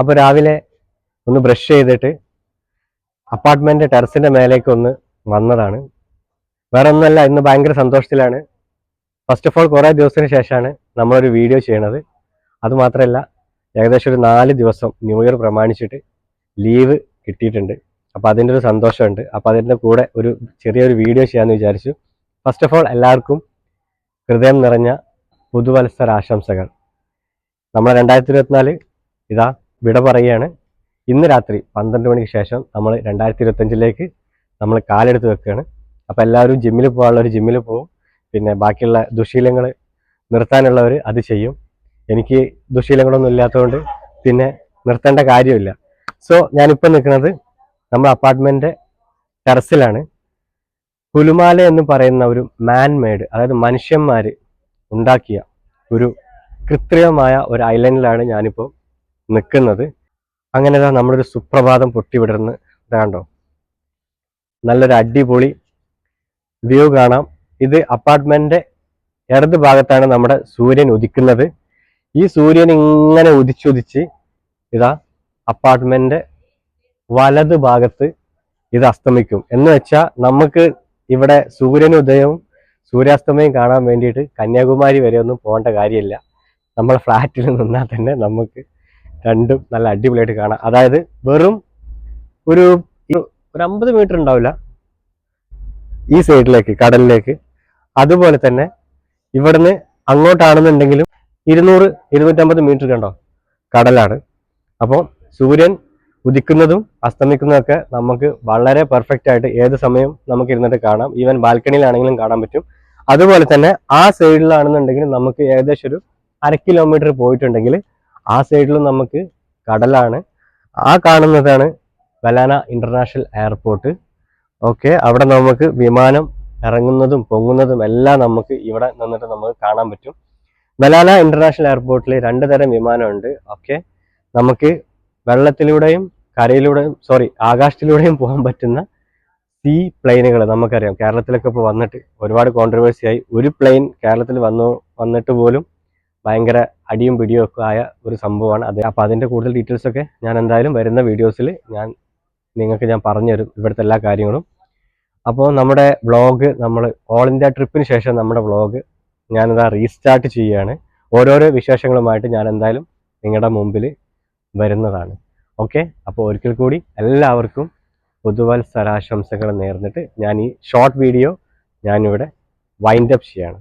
അപ്പോൾ രാവിലെ ഒന്ന് ബ്രഷ് ചെയ്തിട്ട് അപ്പാർട്ട്മെന്റ് ടെറസിന്റെ മേലേക്ക് ഒന്ന് വന്നതാണ്. വേറെ ഒന്നുമല്ല, ഇന്ന് ഭയങ്കര സന്തോഷത്തിലാണ്. ഫസ്റ്റ് ഓഫ് ഓൾ കുറേ ദിവസത്തിന് ശേഷമാണ് നമ്മളൊരു വീഡിയോ ചെയ്യണത്. അതുമാത്രമല്ല, ഏകദേശം ഒരു 4 ദിവസം ന്യൂ ഇയർ പ്രമാണിച്ചിട്ട് ലീവ് കിട്ടിയിട്ടുണ്ട്. അപ്പോൾ അതിൻ്റെ ഒരു സന്തോഷമുണ്ട്. അപ്പോൾ അതിൻ്റെ കൂടെ ഒരു ചെറിയൊരു വീഡിയോ ചെയ്യാമെന്ന് വിചാരിച്ചു. ഫസ്റ്റ് ഓഫ് ഓൾ എല്ലാവർക്കും ഹൃദയം നിറഞ്ഞ പുതുവത്സര ആശംസകൾ. നമ്മൾ 2024 ഇതാ വിട പറയുകയാണ്. ഇന്ന് രാത്രി 12 മണിക്ക് ശേഷം നമ്മൾ 2025 നമ്മൾ കാലെടുത്ത് വെക്കുകയാണ്. അപ്പോൾ എല്ലാവരും ജിമ്മിൽ പോകാനുള്ളവർ ജിമ്മിൽ പോകും. പിന്നെ ബാക്കിയുള്ള ദുശീലങ്ങൾ നിർത്താനുള്ളവർ അത് ചെയ്യും. എനിക്ക് ദുശീലങ്ങളൊന്നും ഇല്ലാത്തതുകൊണ്ട് പിന്നെ നിർത്തേണ്ട കാര്യമില്ല. സോ ഞാനിപ്പോൾ നിൽക്കുന്നത് നമ്മുടെ അപ്പാർട്ട്മെൻറ്റ് ടെറസിലാണ്. പുലുമാല എന്ന് പറയുന്ന ഒരു മാൻ മെയ്ഡ്, അതായത് മനുഷ്യന്മാർ ഉണ്ടാക്കിയ ഒരു കൃത്രിമമായ ഒരു ഐലൻഡിലാണ് ഞാനിപ്പോൾ നിൽക്കുന്നത്. അങ്ങനെ നമ്മളൊരു സുപ്രഭാതം പൊട്ടിവിടർന്ന് ഇതാണ്ടോ നല്ലൊരു അടിപൊളി വ്യൂ കാണാം. ഇത് അപ്പാർട്ട്മെന്റ് ഇടത് ഭാഗത്താണ് നമ്മുടെ സൂര്യൻ ഉദിക്കുന്നത്. ഈ സൂര്യൻ ഇങ്ങനെ ഉദിച്ചുദിച്ച് ഇതാ അപ്പാർട്ട്മെന്റ് വലത് ഭാഗത്ത് ഇത് അസ്തമിക്കും. എന്ന് വെച്ചാൽ നമുക്ക് ഇവിടെ സൂര്യനുദയവും സൂര്യാസ്തമയം കാണാൻ വേണ്ടിയിട്ട് കന്യാകുമാരി വരെ ഒന്നും പോകേണ്ട കാര്യമില്ല. നമ്മൾ ഫ്ലാറ്റിൽ നിന്നാൽ തന്നെ നമുക്ക് രണ്ടും നല്ല അടിപൊളിയായിട്ട് കാണാം. അതായത് വെറും ഒരു 50 മീറ്റർ ഉണ്ടാവില്ല ഈ സൈഡിലേക്ക്, കടലിലേക്ക്. അതുപോലെ തന്നെ ഇവിടുന്ന് അങ്ങോട്ടാണെന്നുണ്ടെങ്കിലും 200-250 മീറ്റർ കണ്ടോ കടലാണ്. അപ്പോൾ സൂര്യൻ ഉദിക്കുന്നതും അസ്തമിക്കുന്നതും ഒക്കെ നമുക്ക് വളരെ പെർഫെക്റ്റ് ആയിട്ട് ഏത് സമയം നമുക്ക് ഇരുന്നിട്ട് കാണാം. ഈവൻ ബാൽക്കണിയിലാണെങ്കിലും കാണാൻ പറ്റും. അതുപോലെ തന്നെ ആ സൈഡിലാണെന്നുണ്ടെങ്കിൽ നമുക്ക് ഏകദേശം ഒരു 1/2 കിലോമീറ്റർ പോയിട്ടുണ്ടെങ്കിൽ ആ സൈഡിലും നമുക്ക് കടലാണ്. ആ കാണുന്നതാണ് വലാന ഇന്റർനാഷണൽ എയർപോർട്ട്. ഓക്കെ, അവിടെ നമുക്ക് വിമാനം ഇറങ്ങുന്നതും പൊങ്ങുന്നതും എല്ലാം നമുക്ക് ഇവിടെ നിന്നിട്ട് നമുക്ക് കാണാൻ പറ്റും. വലാന ഇന്റർനാഷണൽ എയർപോർട്ടിൽ 2 തരം വിമാനമുണ്ട്. ഓക്കെ, നമുക്ക് വെള്ളത്തിലൂടെയും കരയിലൂടെയും ആകാശത്തിലൂടെയും പോകാൻ പറ്റുന്ന സീ പ്ലെയിനുകൾ നമുക്കറിയാം. കേരളത്തിലൊക്കെ ഇപ്പോൾ വന്നിട്ട് ഒരുപാട് കോൺട്രവേഴ്സി ആയി. ഒരു പ്ലെയിൻ കേരളത്തിൽ വന്നിട്ട് പോലും ഭയങ്കര അടിയും പിടിയും ഒക്കെ ആയ ഒരു സംഭവമാണ് അത്. അപ്പോൾ അതിൻ്റെ കൂടുതൽ ഡീറ്റെയിൽസ് ഒക്കെ ഞാൻ എന്തായാലും വരുന്ന വീഡിയോസിൽ നിങ്ങൾക്ക് ഞാൻ പറഞ്ഞുതരും, ഇവിടുത്തെ എല്ലാ കാര്യങ്ങളും. അപ്പോൾ നമ്മുടെ വ്ളോഗ്, നമ്മൾ ഓൾ ഇന്ത്യ ട്രിപ്പിന് ശേഷം നമ്മുടെ വ്ളോഗ് ഞാനിതാ റീസ്റ്റാർട്ട് ചെയ്യുകയാണ്. ഓരോരോ വിശേഷങ്ങളുമായിട്ട് ഞാൻ എന്തായാലും നിങ്ങളുടെ മുമ്പിൽ വരുന്നതാണ്. ഓക്കെ, അപ്പോൾ ഒരിക്കൽ കൂടി എല്ലാവർക്കും പുതുവത്സരാശംസകൾ നേർന്നിട്ട് ഞാൻ ഈ ഷോർട്ട് വീഡിയോ ഞാനിവിടെ വൈൻഡപ്പ് ചെയ്യാണ്.